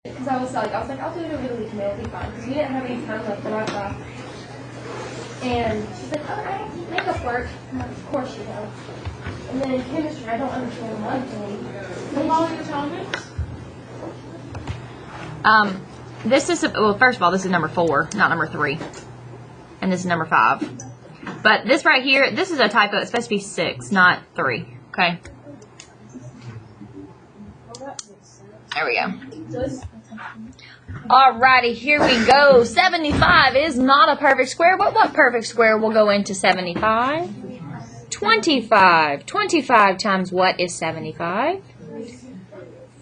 Because I was like, I'll do it over the weekend, it'll be fine. Because we didn't have any time left for our class. And she's like, oh, I have to make up work. I'm like, of course you do. And then in chemistry, I don't understand one thing. How long are you telling me? This is, well, first of all, this is number 4, not number 3. And this is number 5. But this right here, this is a typo. It's supposed to be 6, not 3. Okay? There we go. Alrighty, here we go. 75 is not a perfect square, but what perfect square will go into 75? 25. 25 times what is 75?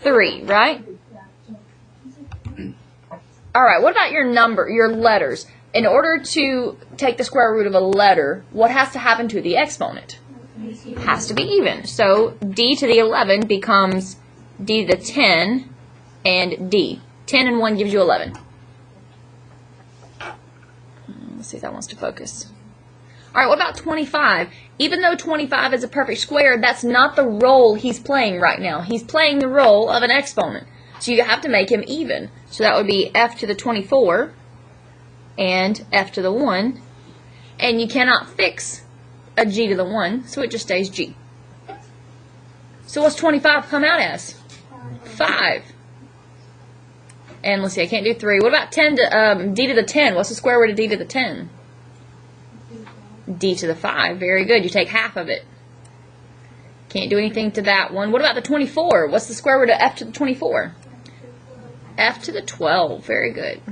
3, right? Alright, what about your letters? In order to take the square root of a letter, what has to happen to the exponent? It has to be even. So d to the 11 becomes d to the 10 and d. 10 and 1 gives you 11. Let's see if that wants to focus. Alright, what about 25? Even though 25 is a perfect square, that's not the role he's playing right now. He's playing the role of an exponent. So you have to make him even. So that would be f to the 24 and f to the 1. And you cannot fix a g to the 1, so it just stays g. So what's 25 come out as? 5. And let's see, I can't do 3. What about 10 to d to the 10? What's the square root of d to the 10? D to the 5. Very good. You take half of it. Can't do anything to that one. What about the 24? What's the square root of f to the 24? F to the 12. Very good.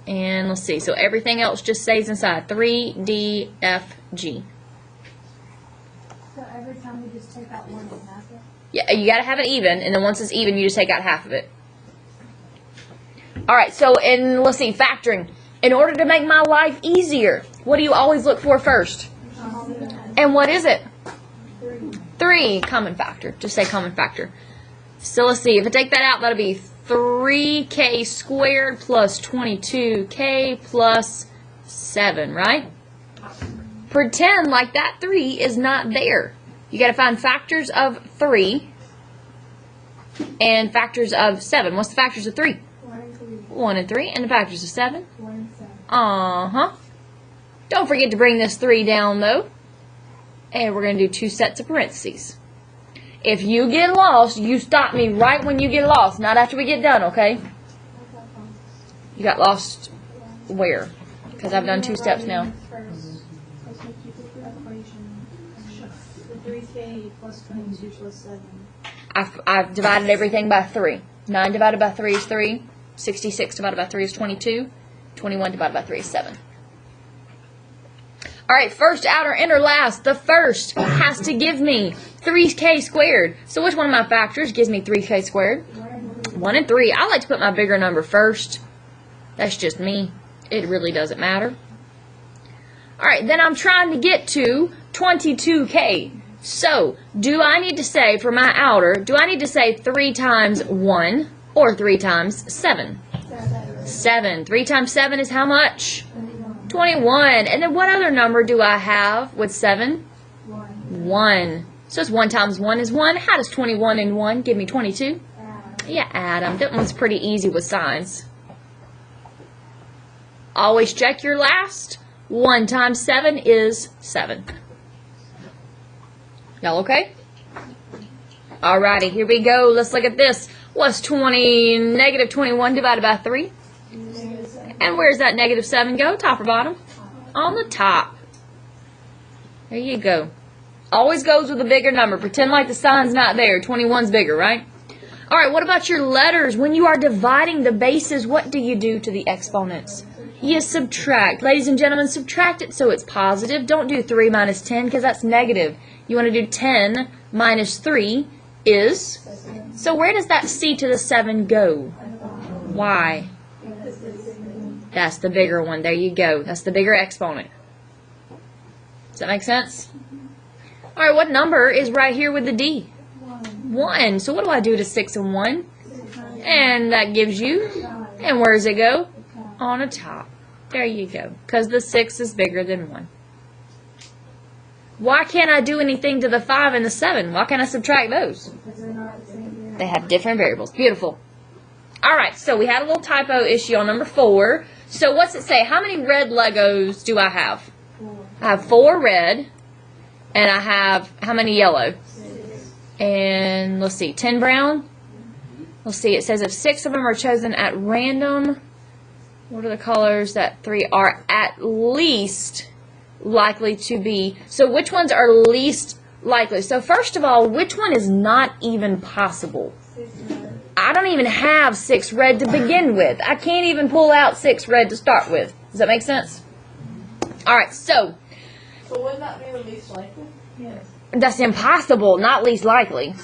And let's see. So everything else just stays inside. 3, D, F, G. So every time we just take out 1 and half it? Yeah, you got to have it even. And then once it's even, you just take out half of it. Alright, so let's see. Factoring. In order to make my life easier, what do you always look for first? And what is it? 3. Common factor. Just say common factor. So let's see. If I take that out, that'll be 3k squared plus 22k plus 7, right? Pretend like that 3 is not there. You got to find factors of 3 and factors of 7. What's the factors of 3? 1 and 3. And the factors of 7? 1 and 7. Uh-huh. Don't forget to bring this 3 down, though. And we're going to do 2 sets of parentheses. If you get lost, you stop me right when you get lost, not after we get done, okay? You got lost where? Because I've done 2 steps now. The 3k plus 22 plus 7. I've divided everything by 3. 9 divided by 3 is 3. 66 divided by 3 is 22. 21 divided by 3 is 7. Alright, first, outer, inner, last. The first has to give me 3k squared. So which one of my factors gives me 3k squared? 1 and 3. I like to put my bigger number first. That's just me. It really doesn't matter. Alright, then I'm trying to get to 22k. So, do I need to say, for my outer, do I need to say 3 times 1 or 3 times 7? 7. 3 times 7 is how much? 21. And then what other number do I have with 7? 1. So it's 1 times 1 is 1. How does 21 and 1 give me 22? Yeah, add them. That one's pretty easy with signs. Always check your last. 1 times 7 is 7. Y'all okay? Alrighty, here we go. Let's look at this. What's negative 21 divided by 3? And where's that negative 7 go? Top or bottom? On the top. There you go. Always goes with a bigger number. Pretend like the sign's not there. 21's bigger, right? Alright, what about your letters? When you are dividing the bases, what do you do to the exponents? You subtract. Ladies and gentlemen, subtract it so it's positive. Don't do 3 minus 10 because that's negative. You want to do 10 minus 3 is... So where does that c to the 7 go? Why? That's the bigger one. There you go. That's the bigger exponent. Does that make sense? Alright, what number is right here with the d? 1. So what do I do to 6 and 1? And that gives you... And where does it go? On the top. There you go. Because the 6 is bigger than 1. Why can't I do anything to the 5 and the 7? Why can't I subtract those? They have different variables. Beautiful. All right, so we had a little typo issue on number 4. So what's it say? How many red Legos do I have? 4. I have 4 red, and I have how many yellow? 6. And let's see, 10 brown. Let's see, it says if 6 of them are chosen at random, what are the colors that 3 are at least likely to be? So which ones are least likely? So first of all, which one is not even possible? 6 red. I don't even have 6 red to begin with. I can't even pull out 6 red to start with. Does that make sense? All right, so So wouldn't that be the least likely? Yes. that's impossible, not least likely.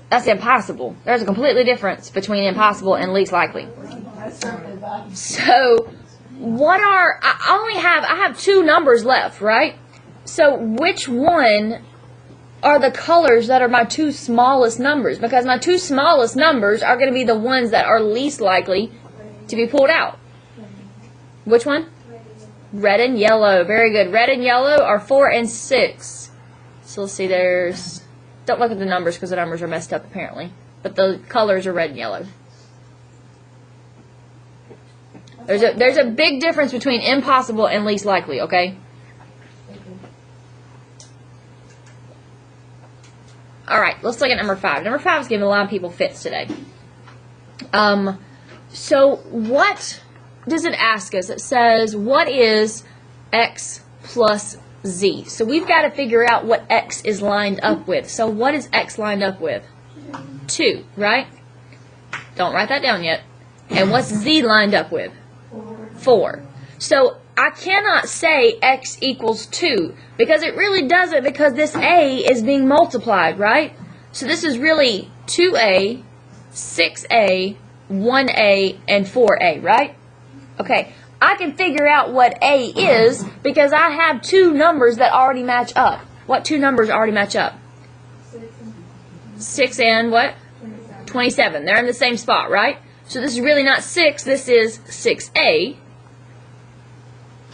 That's impossible. There's a completely difference between impossible and least likely. That's certainly bad. So what are, I have 2 numbers left, right? So which one are the colors that are my 2 smallest numbers? Because my 2 smallest numbers are going to be the ones that are least likely to be pulled out. Which one? Red and yellow. Very good. Red and yellow are 4 and 6. So let's see, there's, don't look at the numbers because the numbers are messed up apparently. But the colors are red and yellow. There's a big difference between impossible and least likely, okay? All right, let's look at number 5. Number 5 is giving a lot of people fits today. So what does it ask us? It says, what is x plus z? So we've got to figure out what x is lined up with. So what is x lined up with? 2, right? Don't write that down yet. And what's z lined up with? 4. So I cannot say x equals 2 because it really doesn't, because this a is being multiplied, right? So this is really 2a, 6a, 1a, and 4a, right? Okay, I can figure out what a is because I have 2 numbers that already match up. What 2 numbers already match up? 6 and what? 27. They're in the same spot, right? So this is really not 6, this is 6a.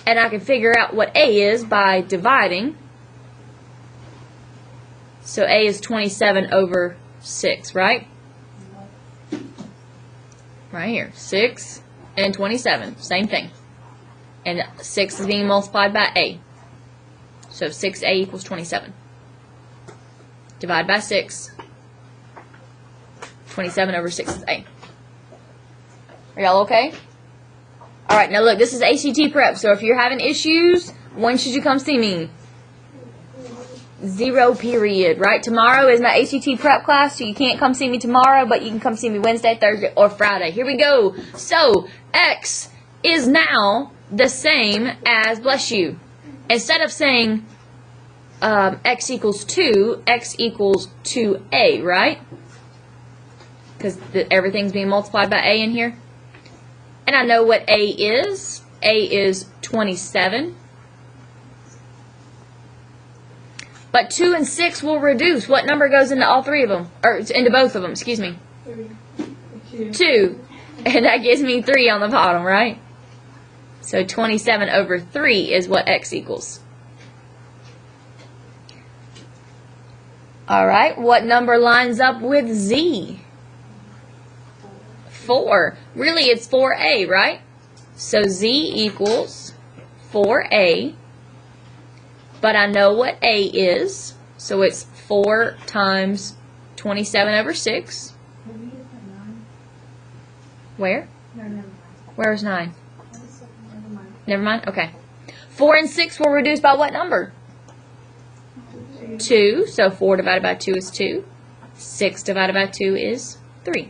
And I can figure out what a is by dividing. So a is 27 over 6, right? Right here. 6 and 27. Same thing. And 6 is being multiplied by a. So 6a equals 27. Divide by 6. 27 over 6 is a. Are y'all okay? Alright, now look, this is ACT prep, so if you're having issues, when should you come see me? 0 period, right? Tomorrow is my ACT prep class, so you can't come see me tomorrow, but you can come see me Wednesday, Thursday, or Friday. Here we go. So, x is now the same as, bless you, instead of saying x equals 2, x equals 2a, right? Because everything's being multiplied by a in here. And I know what a is. A is 27. But 2 and 6 will reduce. What number goes into all 3 of them? Or into both of them, excuse me. 2. And that gives me 3 on the bottom, right? So 27 over 3 is what x equals. Alright, what number lines up with z? 4. Really, it's 4a, right? So z equals 4a. But I know what a is. So it's 4 times 27 over 6. Where? Where's 9? Never mind? Okay. 4 and 6 will reduce by what number? 2. So 4 divided by 2 is 2. 6 divided by 2 is 3.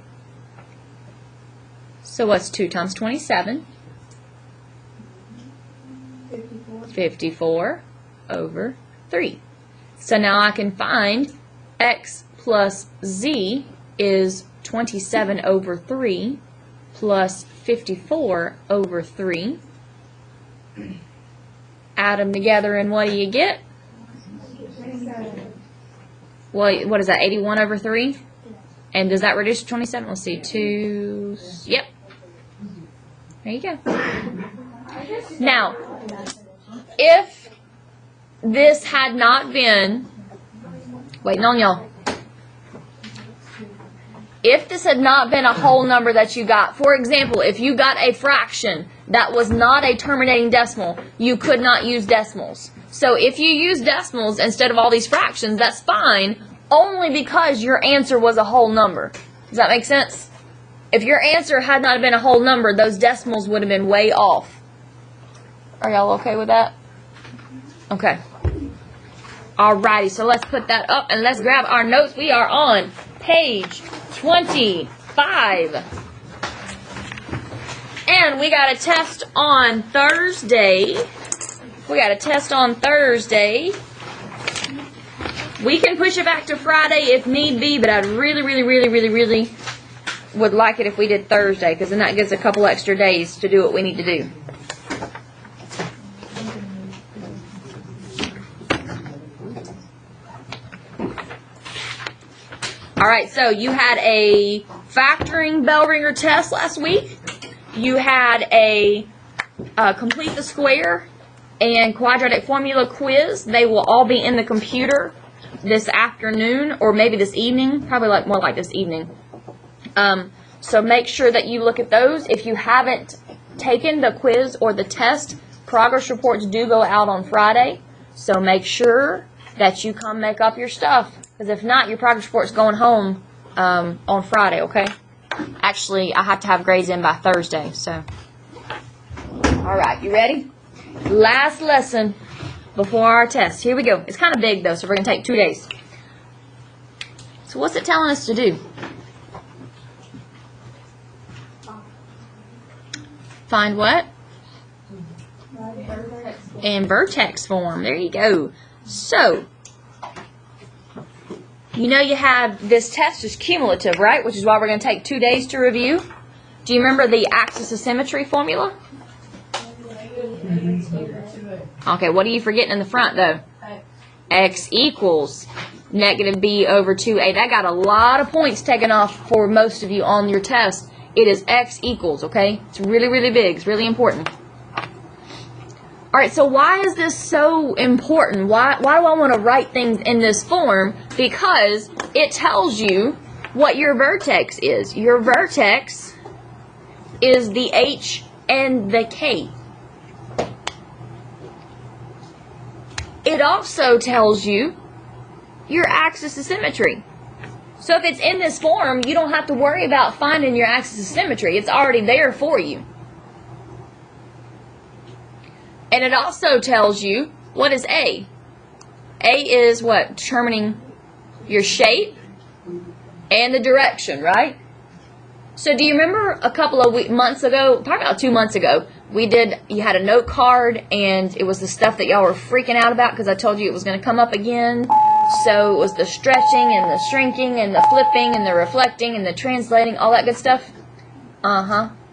So what's 2 times 27? 54 over 3. So now I can find x plus z is 27 over 3 plus 54 over 3. Add them together and what do you get? Well, what is that, 81 over 3? And does that reduce to 27? Let's see, 2, yep. There you go. Now, if this had not been, waiting on y'all. if this had not been a whole number that you got, for example, if you got a fraction that was not a terminating decimal, you could not use decimals. So if you use decimals instead of all these fractions, that's fine, only because your answer was a whole number. Does that make sense? If your answer had not been a whole number, those decimals would have been way off. Are y'all okay with that? Okay. Alrighty, so let's put that up and let's grab our notes. We are on page 25. And we got a test on Thursday. We can push it back to Friday if need be, but I'd really would like it if we did Thursday, because then that gives a couple extra days to do what we need to do. Alright, so you had a factoring bell ringer test last week. You had a complete the square and quadratic formula quiz. They will all be in the computer this afternoon, or maybe this evening, probably more like this evening. So make sure that you look at those. If you haven't taken the quiz or the test, progress reports do go out on Friday. So make sure that you come make up your stuff, because if not, your progress report's going home on Friday, okay? Actually, I have to have grades in by Thursday, so. Alright, you ready? Last lesson before our test. Here we go. It's kind of big, though, so we're going to take 2 days. So what's it telling us to do? Find what? In vertex form. There you go. So, you know you have this test is cumulative, right? Which is why we're going to take 2 days to review. Do you remember the axis of symmetry formula? Okay, what are you forgetting in the front, though? X equals negative b over 2a. That got a lot of points taken off for most of you on your test. It is x equals, okay? It's really big. It's really important. Alright, so why is this so important? Why do I want to write things in this form? Because it tells you what your vertex is. Your vertex is the h and the k. It also tells you your axis of symmetry. So if it's in this form, you don't have to worry about finding your axis of symmetry. It's already there for you. And it also tells you, what is A? A is what? Determining your shape and the direction, right? So do you remember a couple of months ago, probably about 2 months ago, you had a note card, and it was the stuff that y'all were freaking out about because I told you it was going to come up again. So it was the stretching and the shrinking and the flipping and the reflecting and the translating, all that good stuff.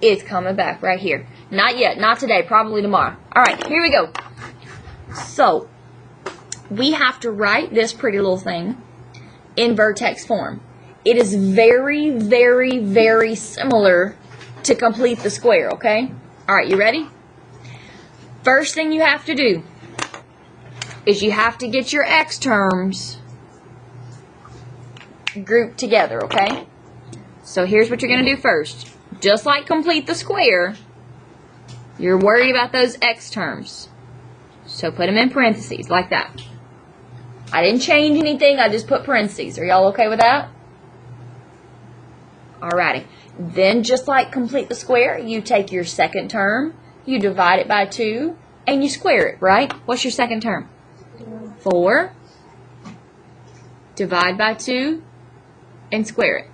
It's coming back right here. Not yet, not today, probably tomorrow. Alright, here we go. So, we have to write this pretty little thing in vertex form. It is very similar to complete the square, okay? Alright, you ready? First thing you have to do is you have to get your x terms grouped together, okay? So here's what you're going to do first. Just like complete the square, you're worried about those x terms. So put them in parentheses, like that. I didn't change anything, I just put parentheses. Are y'all okay with that? Alrighty. Then, just like complete the square, you take your second term, you divide it by 2, and you square it, right? What's your second term? 4. Divide by 2, and square it.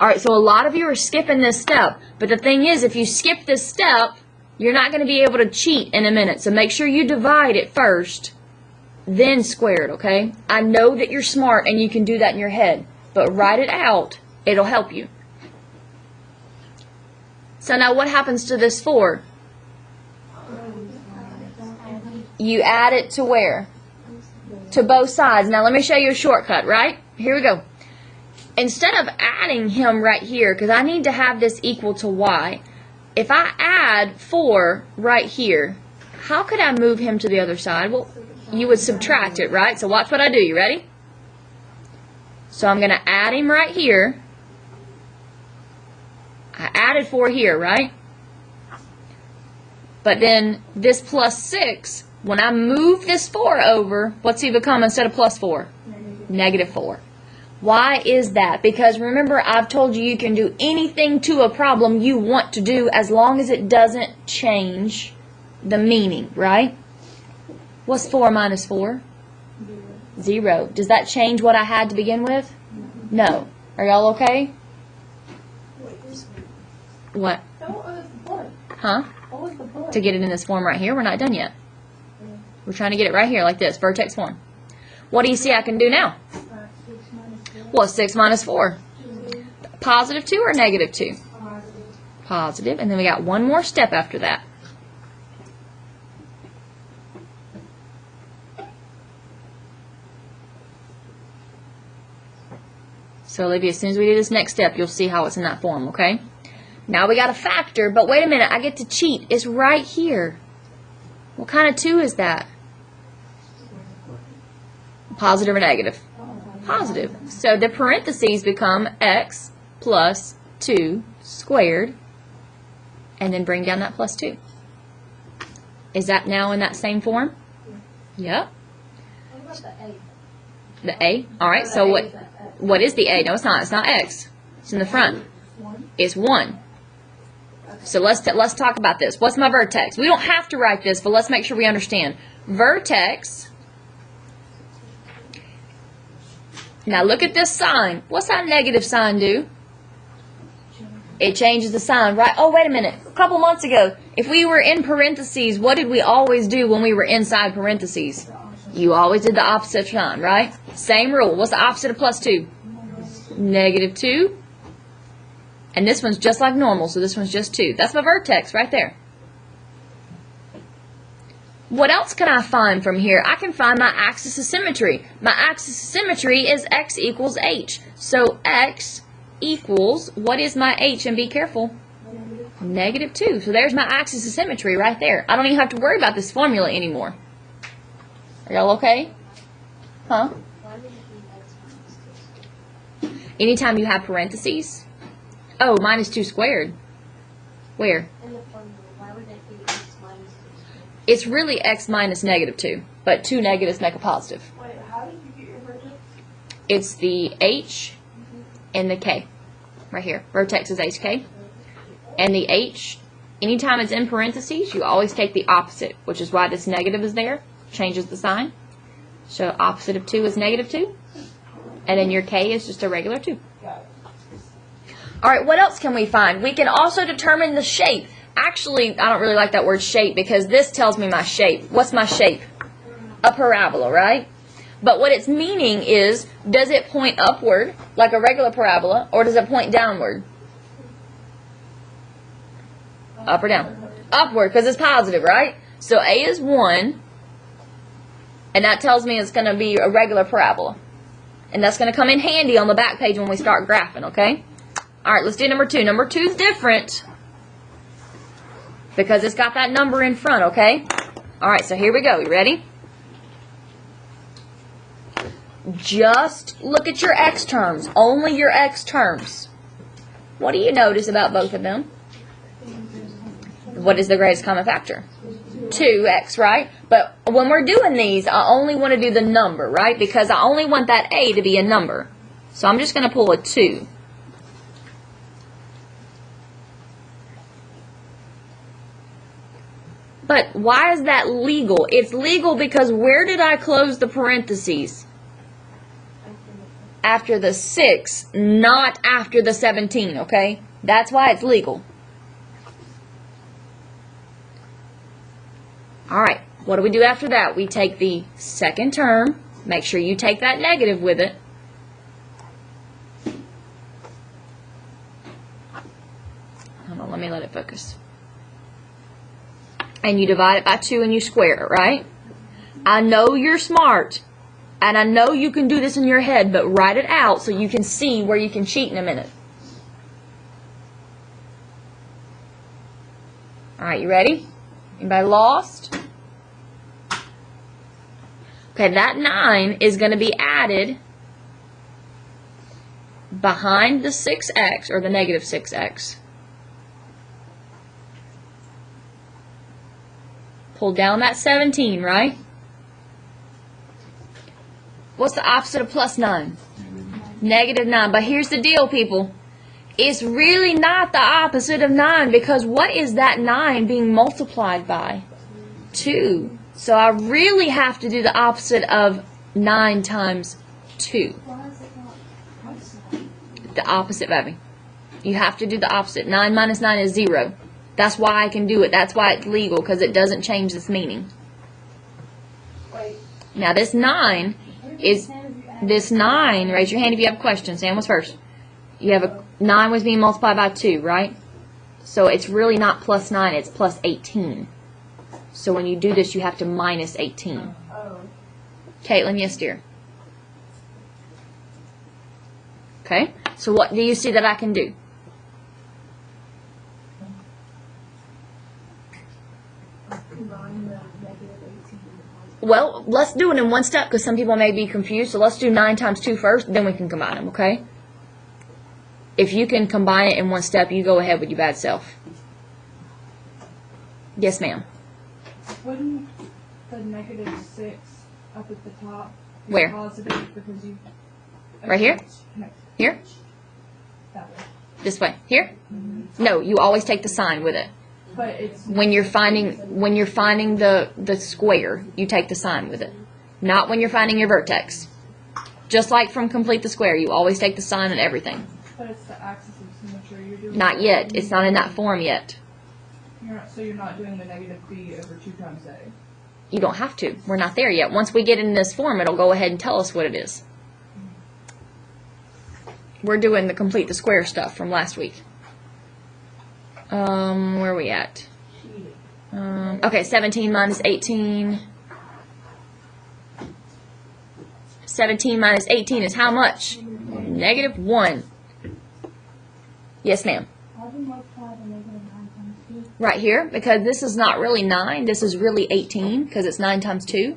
Alright, so a lot of you are skipping this step. But the thing is, if you skip this step, you're not going to be able to cheat in a minute. So make sure you divide it first, then square it, okay? I know that you're smart and you can do that in your head. But write it out. It'll help you. So now what happens to this 4? You add it to where? To both sides. Now let me show you a shortcut, right? Here we go. Instead of adding him right here, because I need to have this equal to y, if I add 4 right here, how could I move him to the other side? Well, you would subtract it, right? So watch what I do. You ready? So I'm going to add him right here. I added 4 here, right? But then this plus 6, when I move this 4 over, what's he become instead of plus 4? Negative 4. Why is that? Because remember, I've told you you can do anything to a problem you want to do as long as it doesn't change the meaning, right? What's 4 minus 4? 0. Does that change what I had to begin with? No. Are y'all okay? What? Huh? To get it in this form right here. We're not done yet. We're trying to get it right here like this, vertex form. What do you see I can do now? What's 6 minus 4? Positive 2 or negative 2? Positive. And then we got one more step after that. So, Olivia, as soon as we do this next step, you'll see how it's in that form, okay? Now we got a factor, but wait a minute, I get to cheat. It's right here. What kind of 2 is that? Positive or negative? Positive. So the parentheses become x plus 2 squared, and then bring down that plus 2. Is that now in that same form? Yep. What about the A? The A? All right, so what is the A? No, it's not. It's not x. It's in the front. It's 1. So let's talk about this. What's my vertex? We don't have to write this, but let's make sure we understand. Vertex. Now look at this sign. What's that negative sign do? It changes the sign, right? Oh, wait a minute. A couple months ago, if we were in parentheses, what did we always do when we were inside parentheses? You always did the opposite sign, right? Same rule. What's the opposite of plus 2? Negative 2. And this one's just like normal, so this one's just 2. That's my vertex right there. What else can I find from here? I can find my axis of symmetry. My axis of symmetry is x equals h. So x equals, what is my h? And be careful. Negative 2. So there's my axis of symmetry right there. I don't even have to worry about this formula anymore. Are y'all okay? Huh? Anytime you have parentheses. Oh, minus 2 squared. Where? In the formula, why would it be x minus 2? It's really x minus negative 2, but 2 negatives make a positive. Wait, how did you get your vertex? It's the h and the k. Right here. Vertex is hk. And the h, anytime it's in parentheses, you always take the opposite, which is why this negative is there. Changes the sign. So opposite of 2 is negative 2. And then your k is just a regular 2. Alright, what else can we find? We can also determine the shape. Actually, I don't really like that word shape because this tells me my shape. What's my shape? A parabola, right? But what it's meaning is, does it point upward like a regular parabola, or does it point downward? Up or down? Upward, because it's positive, right? So A is 1, and that tells me it's going to be a regular parabola. And that's going to come in handy on the back page when we start graphing, okay? Alright, let's do number 2. Number 2 is different because it's got that number in front, okay? Alright, so here we go. You ready? Just look at your x terms. Only your x terms. What do you notice about both of them? What is the greatest common factor? 2x, right? But when we're doing these, I only want to do the number, right? Because I only want that a to be a number. So I'm just going to pull a 2. But why is that legal? It's legal because where did I close the parentheses? After the 6, not after the 17, okay? That's why it's legal. Alright, what do we do after that? We take the second term. Make sure you take that negative with it. Hold on, let me let it focus. And you divide it by 2 and you square it, right? I know you're smart. And I know you can do this in your head, but write it out so you can see where you can cheat in a minute. Alright, you ready? Anybody lost? Okay, that 9 is going to be added behind the 6x, or the negative 6x. Pull down that 17, right? What's the opposite of plus 9? Negative 9. But here's the deal, people. It's really not the opposite of 9, because what is that 9 being multiplied by? 2. So I really have to do the opposite of 9 times 2. The opposite, baby. You have to do the opposite. 9 minus 9 is 0. That's why I can do it. That's why it's legal, because it doesn't change this meaning. Now this 9 is, this 9, raise your hand if you have a question. Sam was first. You have a 9 was being multiplied by 2, right? So it's really not plus 9, it's plus 18. So when you do this, you have to minus 18. Caitlin, yes, dear. Okay, so what do you see that I can do? Well, let's do it in one step, because some people may be confused. So let's do 9 times 2 first, then we can combine them, okay? If you can combine it in one step, you go ahead with your bad self. Yes, ma'am. Wouldn't the negative 6 up at the top be Where? positive because you... Right here? No, Here? that way. This way. Here? No, you always take the sign with it. But it's... When you're finding the square, you take the sign with it. Not when you're finding your vertex. Just like from complete the square, you always take the sign and everything. But it's the axis of symmetry you're doing. Not yet. It's not in that form yet. So you're not doing the negative b over 2 times a. You don't have to. We're not there yet. Once we get in this form, it'll go ahead and tell us what it is. We're doing the complete the square stuff from last week. Where are we at? Okay, 17 minus 18. 17 minus 18 is how much? Negative 1. Yes, ma'am. Right here, because this is not really 9. This is really 18, because it's 9 times 2.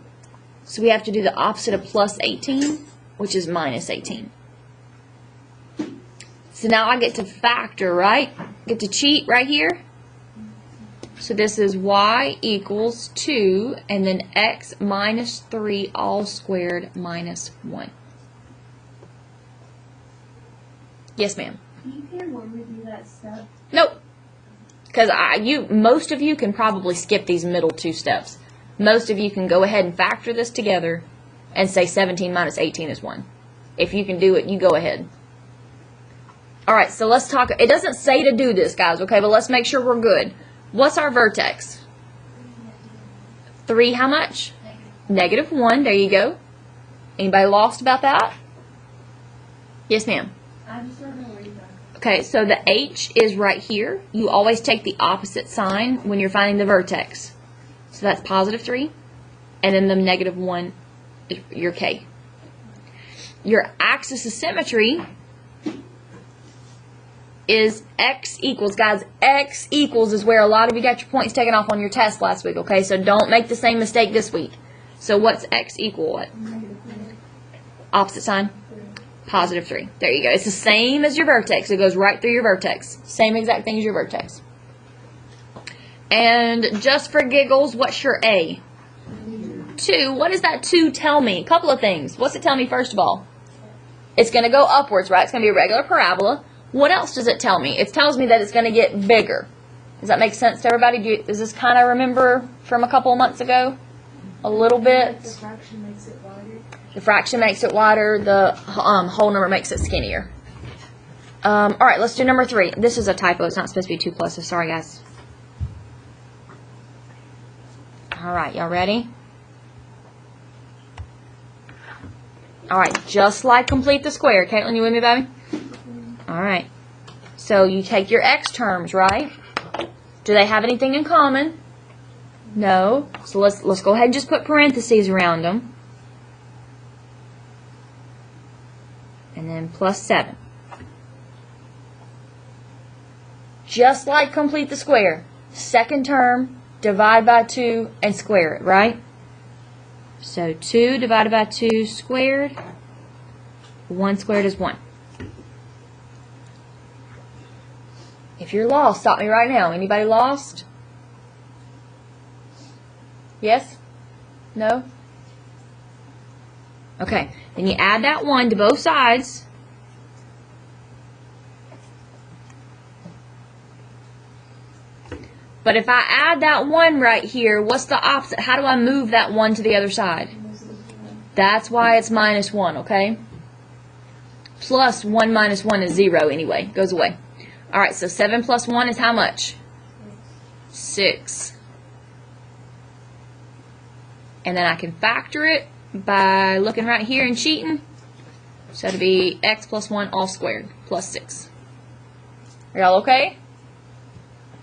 So we have to do the opposite of plus 18, which is minus 18. So now I get to factor, right? Get to cheat right here. So this is y equals 2, and then x minus 3 all squared minus 1. Yes, ma'am. You can when we do that stuff. Nope. Because most of you can probably skip these middle 2 steps. Most of you can go ahead and factor this together and say 17 minus 18 is 1. If you can do it, you go ahead. Alright, so let's talk. It doesn't say to do this, guys, okay? But let's make sure we're good. What's our vertex? 3 how much? Negative 1. There you go. Anybody lost about that? Yes, ma'am. I just don't know where you are. Okay, so the h is right here. You always take the opposite sign when you're finding the vertex. So that's positive 3. And then the negative 1 is your k. Your axis of symmetry is x equals. Guys, x equals is where a lot of you got your points taken off on your test last week, okay? So don't make the same mistake this week. So what's x equal what? Opposite sign? Positive 3. There you go. It's the same as your vertex. It goes right through your vertex. Same exact thing as your vertex. And just for giggles, what's your A? 2. What does that 2 tell me? A couple of things. What's it tell me first of all? It's going to go upwards, right? It's going to be a regular parabola. What else does it tell me? It tells me that it's going to get bigger. Does that make sense to everybody? Does this kind of remember from a couple of months ago? A little bit. The fraction makes it wider. The fraction makes it wider. The whole number makes it skinnier. All right, let's do number 3. This is a typo. It's not supposed to be 2 plus, so sorry, guys. All right, y'all ready? All right, just like complete the square. Caitlin, you with me, baby? All right. So you take your x terms, right? Do they have anything in common? No. So let's go ahead and just put parentheses around them. And then plus 7. Just like complete the square. Second term, divide by 2, and square it, right? So 2 divided by 2 squared. 1 squared is 1. If you're lost, stop me right now. Anybody lost? Yes? No? Okay. Then you add that 1 to both sides. But if I add that 1 right here, what's the opposite? How do I move that 1 to the other side? That's why it's minus 1, okay? Plus 1 minus 1 is 0 anyway. Goes away. Alright, so 7 plus 1 is how much? 6. And then I can factor it by looking right here and cheating. So it'll be x plus 1 all squared plus 6. Are y'all okay?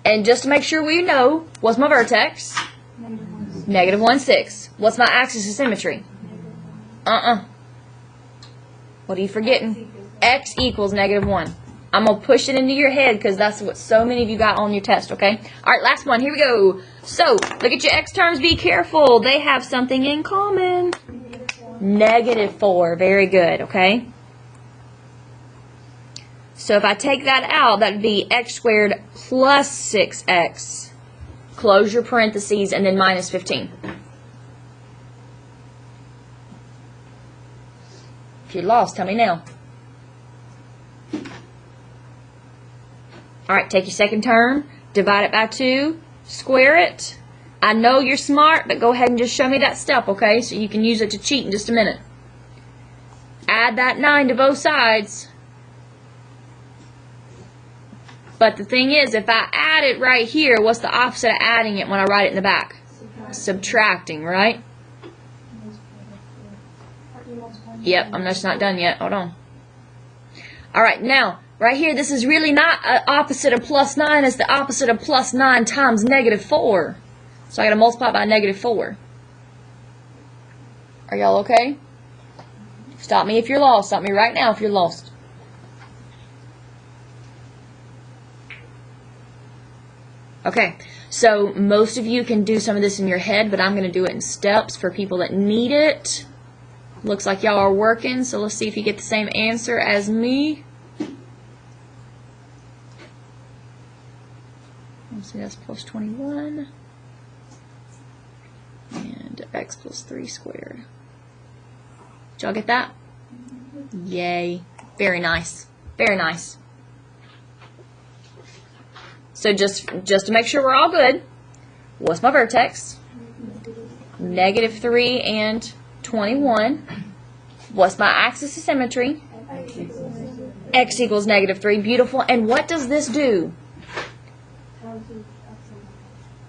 And just to make sure we know, what's my vertex? Negative 1, 6. What's my axis of symmetry? What are you forgetting? X equals negative 1. I'm going to push it into your head because that's what so many of you got on your test, okay? All right, last one. Here we go. So, look at your x terms. Be careful. They have something in common. Negative 4. Very good, okay? So if I take that out, that would be x squared plus 6x. Close your parentheses and then minus 15. If you're lost, tell me now. Alright, take your second term, divide it by 2, square it. I know you're smart, but go ahead and just show me that step, okay? So you can use it to cheat in just a minute. Add that 9 to both sides. But the thing is, if I add it right here, what's the opposite of adding it when I write it in the back? Subtracting, right? Yep, I'm just not done yet. Hold on. Alright, now, right here, this is really not opposite of plus 9. It's the opposite of plus 9 times negative 4. So I got to multiply by negative 4. Are y'all okay? Stop me if you're lost. Stop me right now if you're lost. Okay, so most of you can do some of this in your head, but I'm going to do it in steps for people that need it. Looks like y'all are working, so let's see if you get the same answer as me. Let's see, that's plus 21. And x plus 3 squared. Did y'all get that? Yay. Very nice. Very nice. So just to make sure we're all good, what's my vertex? Negative 3 and 21. What's my axis of symmetry? X equals negative 3. Beautiful. And what does this do?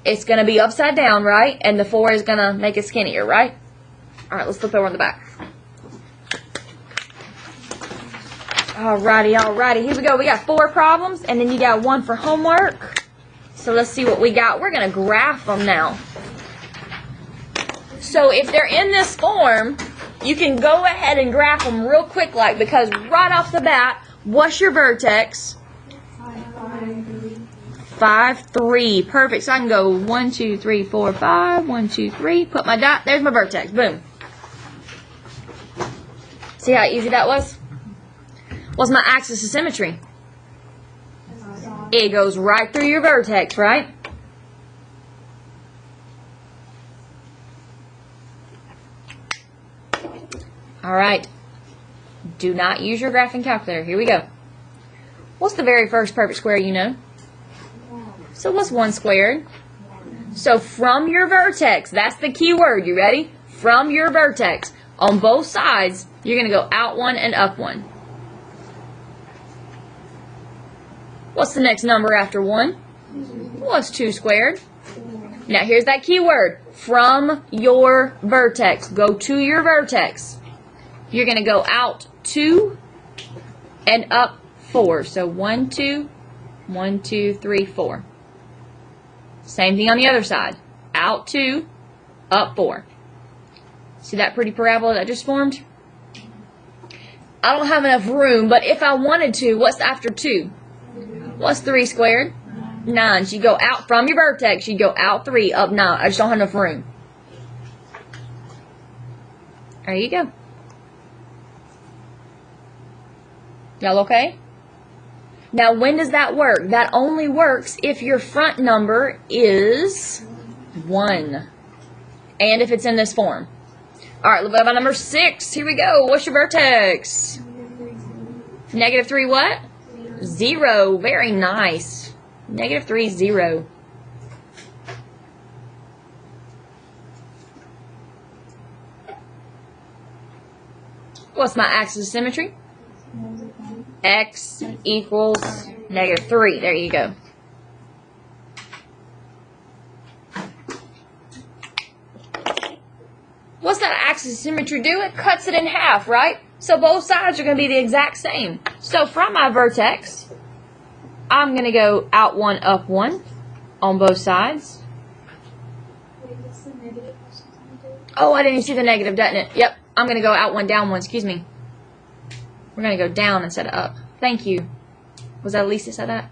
It's going to be upside down, right? And the 4 is going to make it skinnier, right? All right, let's flip over on the back. Alrighty, alrighty. Here we go. We got 4 problems, and then you got 1 for homework. So let's see what we got. We're going to graph them now. So if they're in this form, you can go ahead and graph them real quick, like, because right off the bat, what's your vertex? 5, 3. Perfect. So I can go 1, 2, 3, 4, 5. 1, 2, 3. Put my dot. There's my vertex. Boom. See how easy that was? What's my axis of symmetry? It goes right through your vertex, right? Alright. Do not use your graphing calculator. Here we go. What's the very first perfect square you know? So what's 1 squared? So from your vertex, that's the key word. You ready? From your vertex, on both sides, you're going to go out 1 and up 1. What's the next number after 1? What's 2 squared? Now here's that key word. From your vertex. Go to your vertex. You're going to go out 2 and up 4. So 1, 2, 1, 2, 3, 4. Same thing on the other side. Out 2, up 4. See that pretty parabola that just formed? I don't have enough room, but if I wanted to, what's after 2? What's 3 squared? 9. So you go out from your vertex. You go out 3, up 9. I just don't have enough room. There you go. Y'all okay? Now, when does that work? That only works if your front number is 1. And if it's in this form. All right, what about number 6? Here we go. What's your vertex? -3 what? 0. Very nice. -3, 0. What's my axis of symmetry? X equals -3. There you go. What's that axis of symmetry do? It cuts it in half, right? So both sides are going to be the exact same. So from my vertex, I'm going to go out 1, up 1 on both sides. Oh, I didn't even see the negative, doesn't it? Yep. I'm going to go out 1, down 1. Excuse me. We're going to go down instead of up. Thank you. Was that Elise that said that?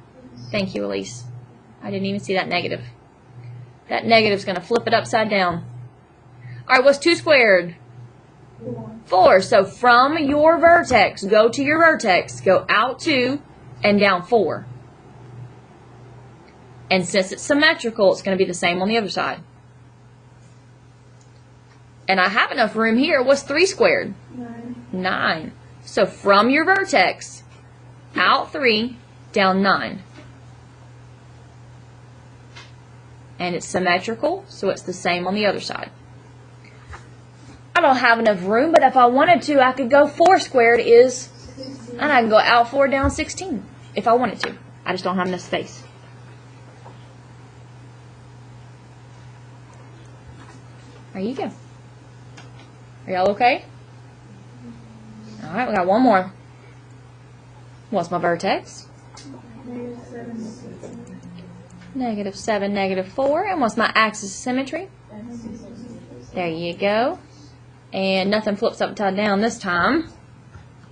Thank you, Elise. I didn't even see that negative. That negative's going to flip it upside down. All right, what's 2 squared? 4. So from your vertex, go to your vertex. Go out 2 and down 4. And since it's symmetrical, it's going to be the same on the other side. And I have enough room here. What's 3 squared? 9. So from your vertex, out 3, down 9. And it's symmetrical, so it's the same on the other side. I don't have enough room, but if I wanted to, I could go 4 squared is, and I can go out 4, down 16, if I wanted to. I just don't have enough space. There you go. Are y'all okay? All right, we got one more. What's my vertex? -7, -4. And what's my axis of symmetry? There you go. And nothing flips upside down this time.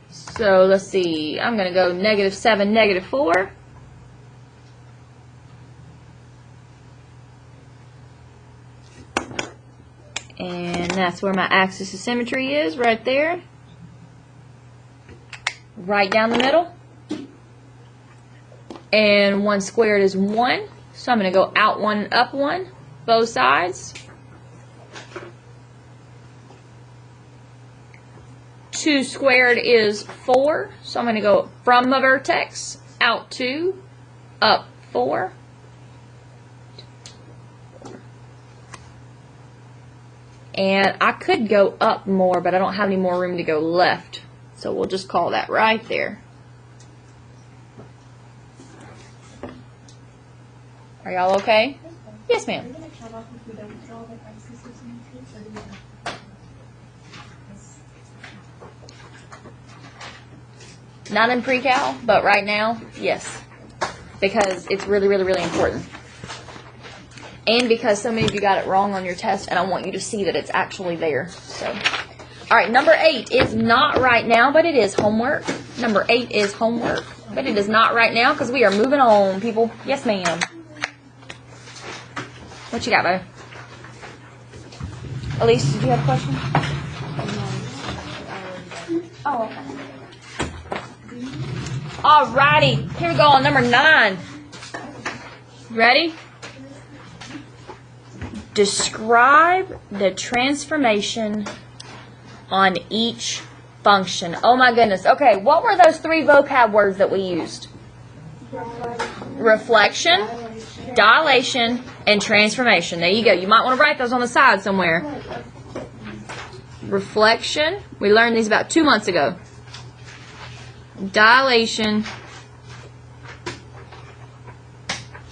So let's see. I'm going to go -7, -4. And that's where my axis of symmetry is, right there. Right down the middle. And 1 squared is 1. So I'm going to go out 1, up 1, both sides. 2 squared is 4. So I'm going to go from my vertex, out 2, up 4. And I could go up more, but I don't have any more room to go left. So we'll just call that right there. Are y'all okay? Yes, ma'am. Not in pre-cal, but right now, yes. Because it's really, really, really important. And because so many of you got it wrong on your test, and I want you to see that it's actually there. So, all right, number 8 is not right now, but it is homework. Number 8 is homework, but it is not right now because we are moving on, people. Yes, ma'am. What you got, babe? Elise, did you have a question? Oh, okay. All righty, here we go on number 9. Ready? Describe the transformation on each function. Oh my goodness. Okay, what were those 3 vocab words that we used? Reflection, dilation, and transformation. There you go. You might want to write those on the side somewhere. Reflection. We learned these about 2 months ago. Dilation,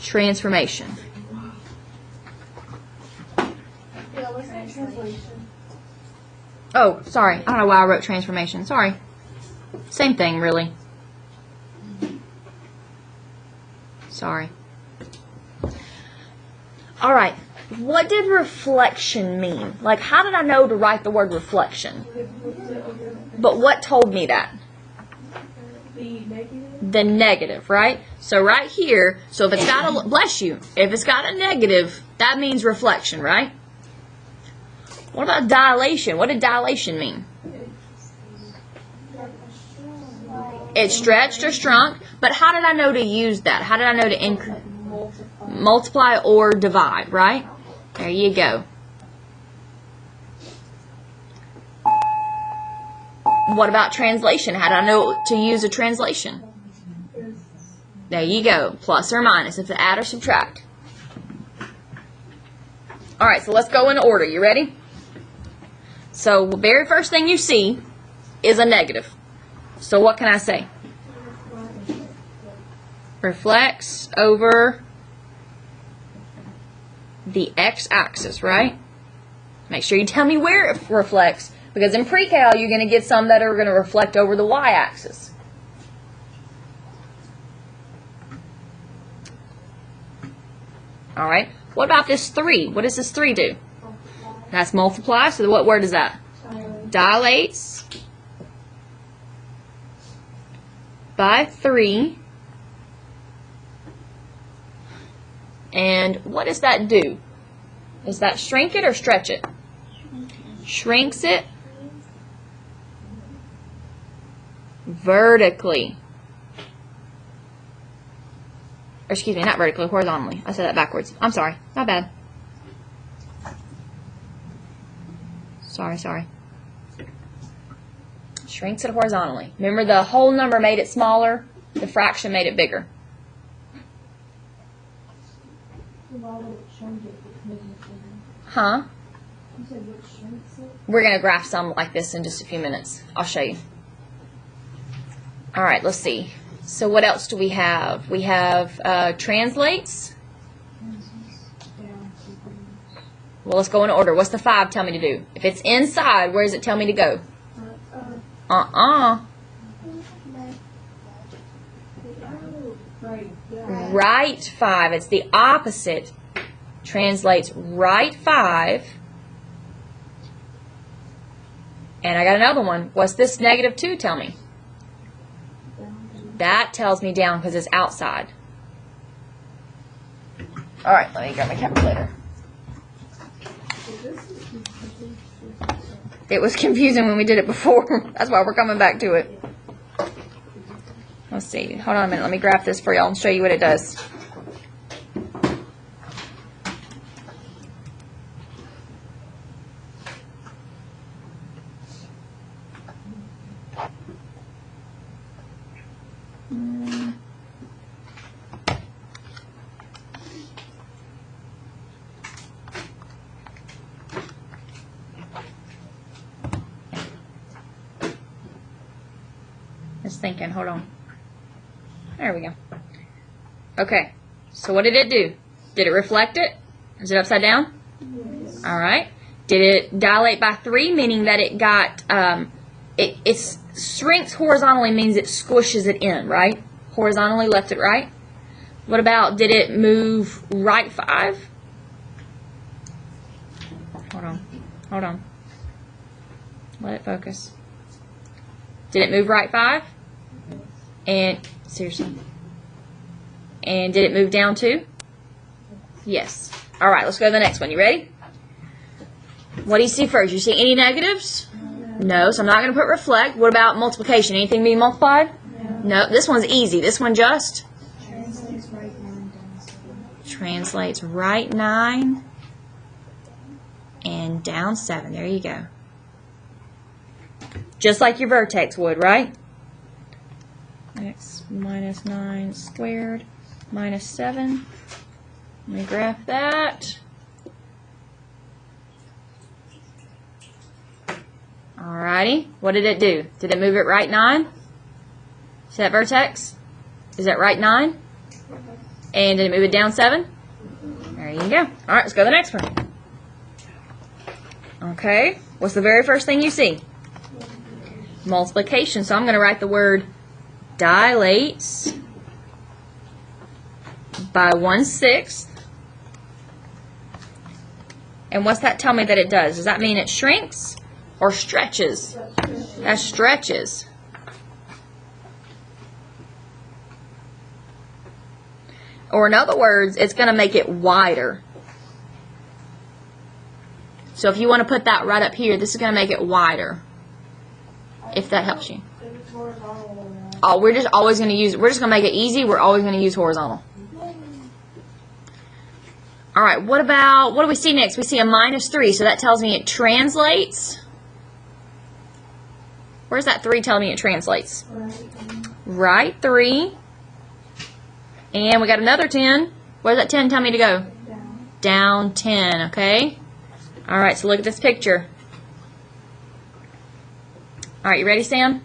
transformation. Oh, sorry. I don't know why I wrote transformation. Sorry. Same thing, really. Sorry. All right. What did reflection mean? Like, how did I know to write the word reflection? But what told me that? The negative, right? So right here, so if it's got a, bless you, if it's got a negative, that means reflection, right? What about dilation? What did dilation mean? It stretched or shrunk, but how did I know to use that? How did I know to increase? Multiply or divide, right? There you go. What about translation? How did I know to use a translation? There you go. Plus or minus. If to add or subtract. Alright, so let's go in order. You ready? So the very first thing you see is a negative. So what can I say? Reflects over the x-axis, right? Make sure you tell me where it reflects, because in pre-cal you're going to get some that are going to reflect over the y-axis. Alright, what about this 3? What does this 3 do? That's multiply, so what word is that? Dilates by 3. And what does that do? Does that shrink it or stretch it? Shrinks it vertically. Or excuse me, not vertically, horizontally. I said that backwards. I'm sorry. My bad. Sorry. Shrinks it horizontally. Remember, the whole number made it smaller. The fraction made it bigger. Huh? We're going to graph some like this in just a few minutes. I'll show you. Alright, let's see. So what else do we have? We have translates. Well, let's go in order. What's the 5 tell me to do? If it's inside, where does it tell me to go? Right 5. It's the opposite. Translates right 5. And I got another one. What's this negative 2 tell me? That tells me down because it's outside. Alright, let me grab my calculator. It was confusing when we did it before. That's why we're coming back to it. Let's see. Hold on a minute. Let me graph this for y'all and show you what it does. Just thinking. Hold on. There we go. Okay. So what did it do? Did it reflect it? Is it upside down? Yes. All right. Did it dilate by 3, meaning that it got, it shrinks horizontally, means it squishes it in, right? Horizontally, left it right. What about, did it move right 5? Hold on. Let it focus. Did it move right 5? And, seriously. And did it move down 2? Yes. Alright, let's go to the next one. You ready? What do you see first? You see any negatives? No, so I'm not going to put reflect. What about multiplication? Anything being multiplied? No, this one's easy. This one just? Translates right 9 and down 7. There you go. Just like your vertex would, right? X minus 9 squared minus 7. Let me graph that. Alrighty. What did it do? Did it move it right 9? See that vertex? Is that right 9? And did it move it down 7? There you go. Alright, let's go to the next one. Okay. What's the very first thing you see? Multiplication. So I'm going to write the word dilates by 1/6. And what's that tell me that it does? Does that mean it shrinks or stretches? That stretches. Or in other words, it's going to make it wider. So if you want to put that right up here, this is going to make it wider. If that helps you. we're just always going to use, we're just going to make it easy. We're always going to use horizontal. All right, what do we see next? We see a -3, so that tells me it translates. Where's that 3 telling me it translates? Right 3. And we got another 10. Where does that 10 tell me to go? Down 10, okay? All right, so look at this picture. All right, you ready, Sam?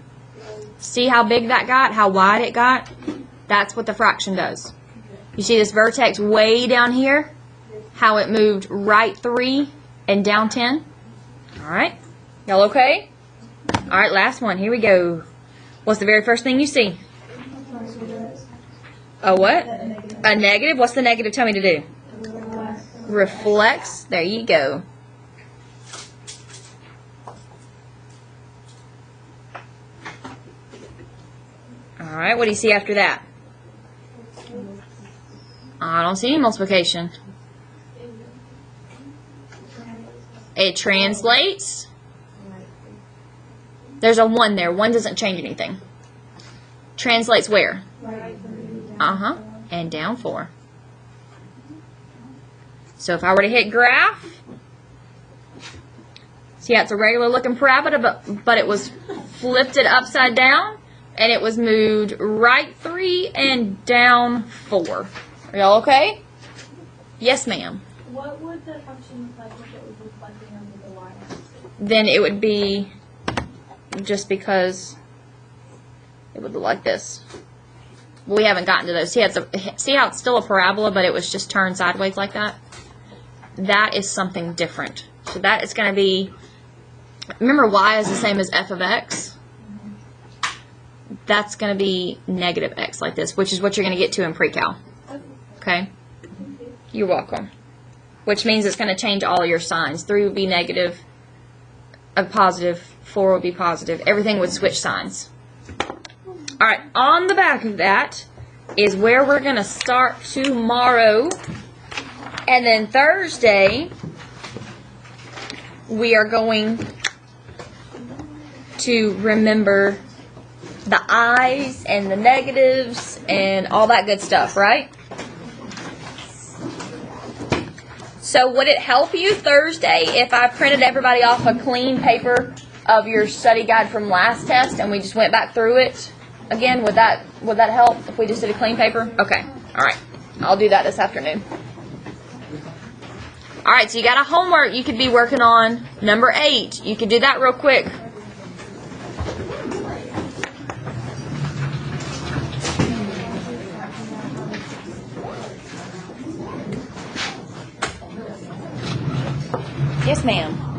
See how big that got? How wide it got? That's what the fraction does. You see this vertex way down here? How it moved right 3 and down 10? All right. Y'all okay? All right, last one. Here we go. What's the very first thing you see? A what? A negative. What's the negative tell me to do? Reflects. There you go. All right, what do you see after that? I don't see any multiplication. It translates. There's a 1 there. 1 doesn't change anything. Translates where? Uh-huh. And down 4. So if I were to hit graph, see how it's a regular looking parabola, but it was flipped it upside down, and it was moved right 3 and down 4. Are y'all okay? Yes, ma'am. What would the function look like if it was reflecting onto the y-axis? Then it would be just because it would look like this. We haven't gotten to those. See how it's still a parabola, but it was just turned sideways like that? That is something different. So that is going to be, remember y is the same as f of x? That's going to be negative x like this, which is what you're going to get to in pre-cal. Okay? You're welcome. Which means it's going to change all of your signs. 3 would be negative, a positive, 4 would be positive. Everything would switch signs. All right, on the back of that is where we're going to start tomorrow. And then Thursday, we are going to remember the I's and the negatives and all that good stuff, right? So would it help you Thursday if I printed everybody off a clean paper of your study guide from last test and we just went back through it again? Would that help if we just did a clean paper? Okay. All right. I'll do that this afternoon. All right, so you got a homework you could be working on, number 8. You could do that real quick. Yes, ma'am.